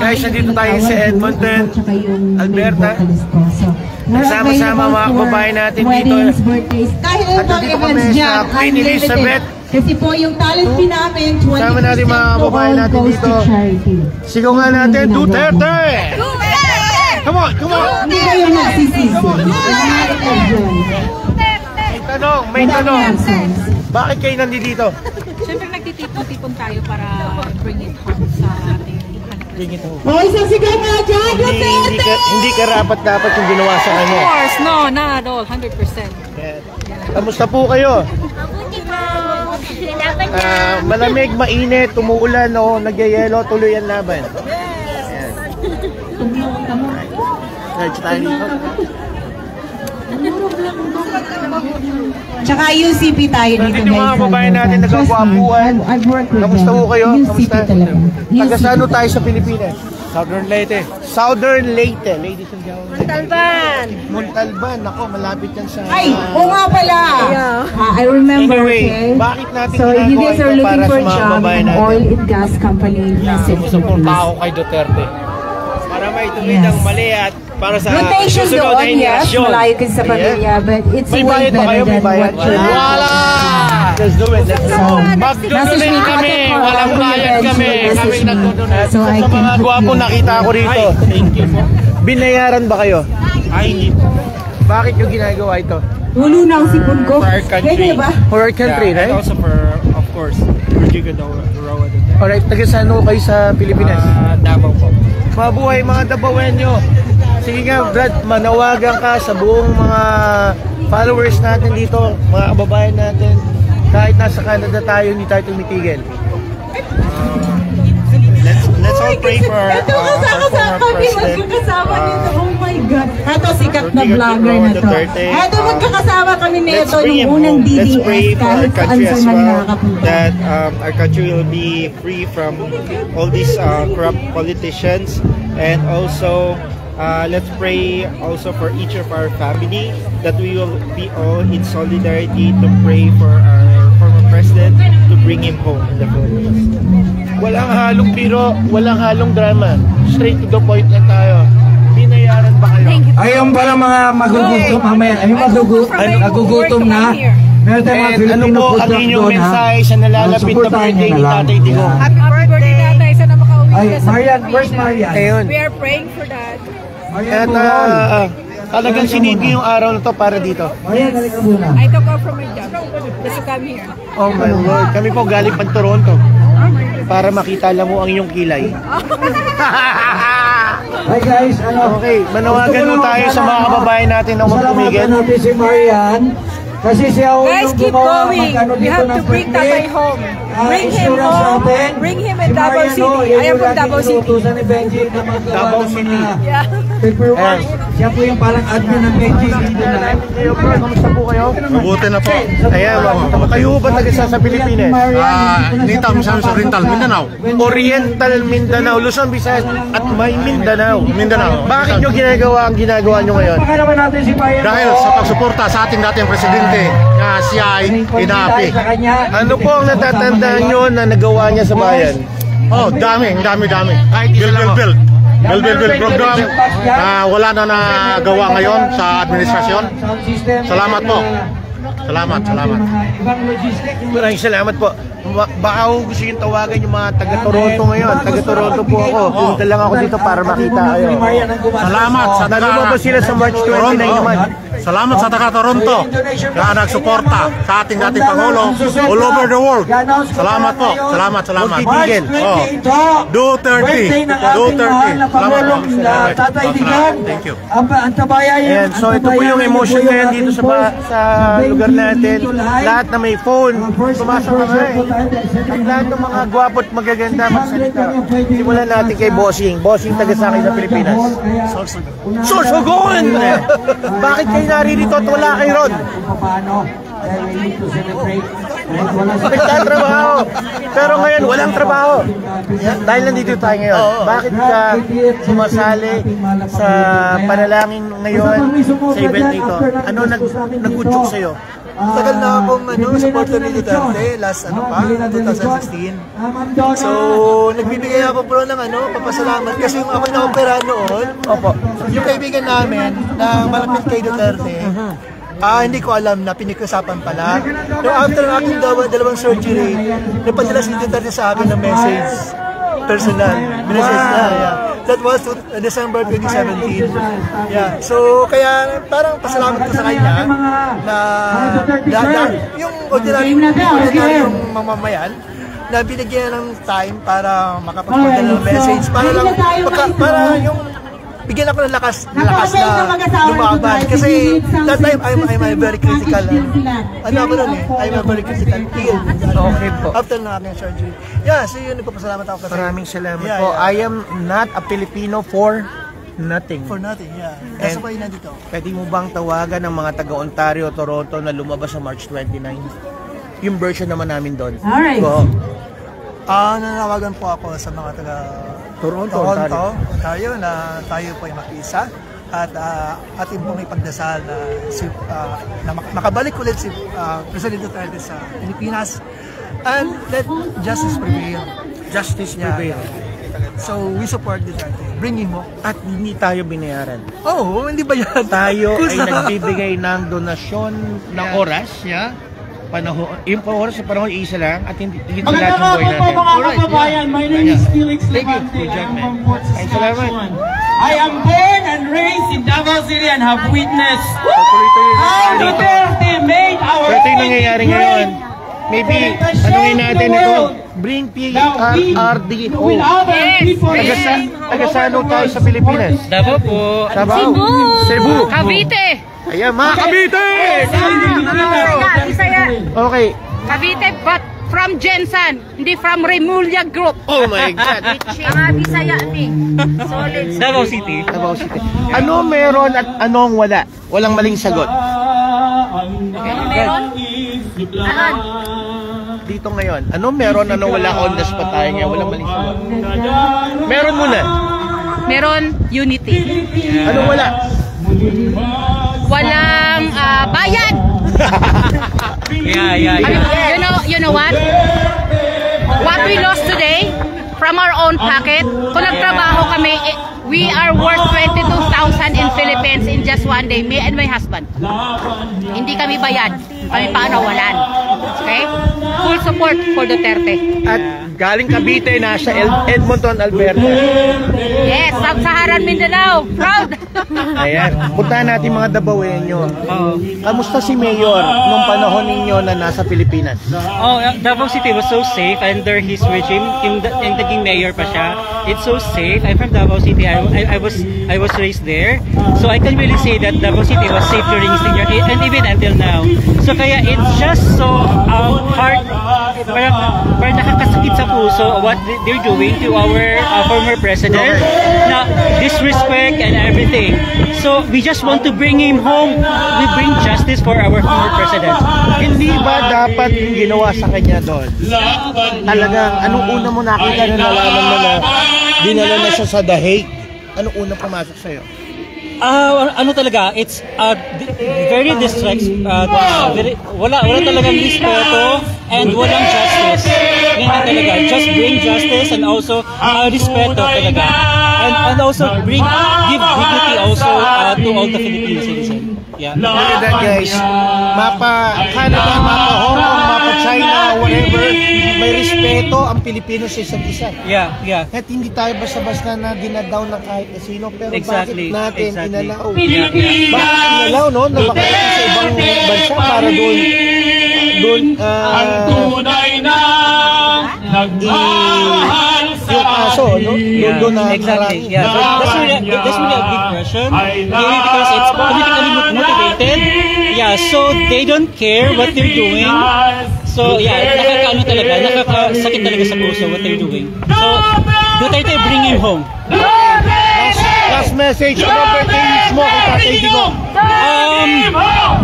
Guys, nandito tayo sa Edmonton, Alberta. Nagsama-sama mga kababayan natin dito. At nandito kami sa Queen Elizabeth. Kasi po yung talent fee namin, 20% sama natin mga kababayan natin dito. Sigaw nga natin, Duterte! Come on, come on! Hindi kayo nagsisisi. May tanong. Bakit kayo nandito? Siyempre nagtitipon-tipon tayo para bring it home sa ating Hoy, sasigaw nga dyan, Duterte! Hindi karapat-dapat yung ginawa sa kanya. Of course, no, not at all, 100%. Kamusta po kayo? Malamig, mainit, tumuulan, nagyayelo, tuloy ang laban. Tsaka UCP tayo dito, guys. Yung mga babae natin nagkakwapuan. Kamusta po kayo? UCP talaga. Taga-sano tayo sa Pilipinas? Southern Leyte. Southern Leyte, ladies and gentlemen. Montalban! Montalban, ako, malapit yan sa... Ay, oo nga pala! I remember, anyway, okay? bakit natin so, you guys are looking for a job in natin? oil and gas company. Sumusuporta ako kay Duterte. Para may tuwid ang mali at para sa rotation susunod na doon, yes, malayo kasi sa pamilya, but it's way better than what you're doing. Let's do it, let's go. Mag-donate kami, walang bayad kami. Kami nag-donate. So, sa mga gwapo nakita ko rito. Thank you po. Binayaran ba kayo? Ay, hindi po. Bakit yung ginagawa ito? Tulo na ang sipon ko. For our country. For our country, right? And also for, of course, Rodrigo Roa. Alright, taga-saan mo kayo sa Pilipinas? Davao po. Mabuhay mga Dabawenyo. Sige nga Brad, manawagan ka sa buong mga followers natin dito, mga kababayan natin. Kahit nasa Canada tayo, hindi tayo tumitigil. Let's all pray for our former president. Oh my God. Ito sikat na vlogger na to. Ito magkakasama kami nito yung unang Let's pray DDS for our kahit saan country as saan well, nakakapunta. that our country will be free from all these corrupt politicians, and also let's pray also for each of our family that we will be all in solidarity to pray for our former president to bring him home in the Philippines. Walang halong biro, walang halong drama. Straight to the point lang tayo. Binayaran ba kayo? Ayun pala mga magugutom mamaya. Ay nagugutom na. Meron tayong mga And ano Filipino po food ang truck inyong doon, ha? mensahe sa nalalapit na birthday ni Tatay Digong? Happy birthday, Tatay! Sana makauwi Ay, ka sa Marian, where's Pilipinas. Marian? Ayun. We are praying for that. Marian, At talagang sinid niyo yung araw na to para dito. Marian, halika muna. I took off from my job just to come here. Oh my Lord, kami po galing pang Toronto. Para makita lang mo ang iyong kilay. Hi guys, ano? Okay, manawagan mo tayo sa mga kababayan natin na huwag tumigil. Salamatan natin si Marian. Kasi siya Guys, keep going. We have to bring Tatay home. Bring him home. Bring him in Davao City. I am from Davao City. Utusan ni Benji na magawa Davao ng City. mga paperwork. Siya po yung parang admin ng Benji dito na. Kayo bro, kamusta po kayo? Mabuti na po. Ayan, kayo ba taga sa Pilipinas? Dito kami sa Oriental, Mindanao. Oriental Mindanao, Luzon, Visayas at may Mindanao. Mindanao. Bakit nyo ginagawa ang ginagawa nyo ngayon? Pakalaman natin si Marian. Dahil sa pagsuporta sa ating dating presidente na siya ay inaapi. Ano po ang natatandaan nyo na nagawa niya sa bayan? Oh, dami. Build program na wala na nagawa ngayon sa administrasyon. Salamat po. Salamat. Maraming salamat po. Baka ako gusto yung tawagan yung mga taga-Toronto ngayon. Taga-Toronto po ako. Punta lang ako dito para makita kayo. Salamat sa Nalumabas sila sa March 29 naman. Salamat sa taga-Toronto na nagsuporta sa ating dating Pangulo all over the world. Salamat po. Salamat. Tigil. Duterte. Salamat po. Tatay Digong. Thank you. Ang tabayan. Ayan, so ito po yung emotion ngayon dito sa lugar natin. Lahat na may phone, pumasok ka nga eh. At lahat ng mga gwapo at magaganda magsalita. Simulan natin kay Bossing. Bossing taga sa akin sa Pilipinas. Sorsogon! Bakit kayo naririto at wala kayo ron? Nagtatrabaho. Pero ngayon, walang trabaho. Dahil nandito tayo ngayon. Bakit ka sumasali sa panalangin ngayon sa event nito? Ano nag-udyok sa'yo? Tagal na akong supporter ni Duterte, last 2016. So, nagbibigay ako bro ng papasalamat kasi yung ako na-opera noon, yung kaibigan namin na malapit kay Duterte, hindi ko alam na pinag-usapan pala. No, after ng aking dalawang surgery, napadala si Duterte sa akin ng message. Personal. Message na, yeah. That was December 2017. Yeah. So, kaya parang pasalamat ko sa kanya na yung ordinary yung mamamayan na binigyan ng time para makapagpadala ng message para yung bigyan ako ng lakas na lumaban. Kasi that time, I'm a very critical. I'm a very critical field. Okay po. After na aking surgery. Yeah, so yun, nagpapasalamat ako kasi. Maraming salamat po. I am not a Filipino for nothing. For nothing, yeah. Kasi pa yun nandito. Pwede mo bang tawagan ng mga taga-Ontario, Toronto na lumabas sa March 29? Yung version naman namin doon. Alright. Nanawagan po ako sa mga taga Toronto, Ontario na tayo po ay makiisa at ating pong ipagdasal na makabalik ulit si President Duterte sa Pilipinas and let justice prevail. Justice prevail. So we support Duterte. Bring him home. At hindi tayo binayaran. Oh, hindi ba yan? Tayo ay nagbibigay ng donasyon ng oras. Yeah. Yung oras sa panahon, isa lang at hindi lahat ng buhay natin. Mga kababayan, my name is Felix Levante. I'm from Fort Saskatchewan. I am born and raised in Davao City and have witnessed how Duterte made our ito yung nangyayari ngayon. Maybe, tanungin natin ito. Bring PRRDO. Taga-sano tayo sa Pilipinas? Davao po. Cebu. Cavite. Ayan, mga Cavite! Bisaya. Okay. Cavite, but from Jensen, hindi from Remulla Group. Oh my God. Mga Bisaya ni. Solid. Davao City. Ano meron at anong wala? Walang maling sagot. Ano meron? Ahan. Dito ngayon, ano meron, ano wala, on the spot tayo ngayon, walang maling sagot. Meron muna. Meron unity. Ano wala? Walang bayad. You know what? What we lost today from our own pocket. Kung nagtrabaho kami, we are worth 22,000 in Philippines in just one day, me and my husband. Hindi kami bayad. Kami paanawalan. Okay? Full support for Duterte. At galing Cavite, nasa Edmonton, Alberta. Yes, Sub-Saharan Mindanao. Proud! Ayan, puntahan natin mga Dabawenyo. Kamusta si Mayor nung panahon ninyo na nasa Pilipinas? Davao City was so safe under his regime. Yung naging mayor pa siya. It's so safe. I'm from Davao City. I was raised there. So I can really say that Davao City was safe during his tenure and even until now. So kaya it's just so hard, parang nakakasakit sa puso what they're doing to our former president. Na disrespect and everything. So we just want to bring him home. We bring justice for our former president. Hindi ba dapat yung ginawa sa kanya doon? Talagang, anong una mo nakita na nalaman mo na dinala na siya sa The Hague? Anong una pumasok sa'yo? Ano talaga, it's very wala talagang respeto and walang justice. Ganyan talaga, just bring justice and also respeto talaga. And also give dignity also to all the Filipino citizens. Yeah. Look at that, guys. Mapa Canada, mapa Hong Kong, mapa China, whatever. May respeto ang Pilipino sa isa't isa. Yeah. At hindi tayo basta-basta na dinadaw ng kahit sino. Pero Exactly. bakit natin inalaw? Yeah. Bakit inalaw, no? Na makarating sa ibang bansa para doon yung aso, no? Doon na exactly. Yeah. That's really a big question. Maybe because it's politically motivated. Yeah, so they don't care what they're doing. So yeah, nakakasakit talaga sa puso what they're doing. So Duterte, bring him home. Last message, ano birthday wish mo kay Tatay Digong?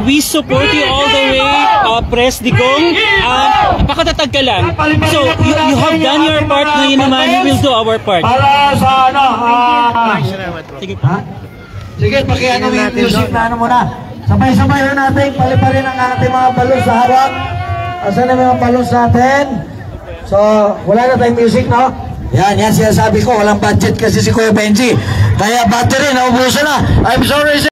We support you all the way, Pres Digong. Pakatatag ka lang. So, you have done your part, ngayon naman, we will do our part. Sige, pakiano yung music na ano muna. Sabay-sabay ho natin, paliparin ang ating mga balon sa harap. Asan na mga balon natin? So, wala na tayong music, no? Yan sinasabi ko, walang budget kasi si Kuya Benji. Kaya battery, naubusan na. I'm sorry, sir.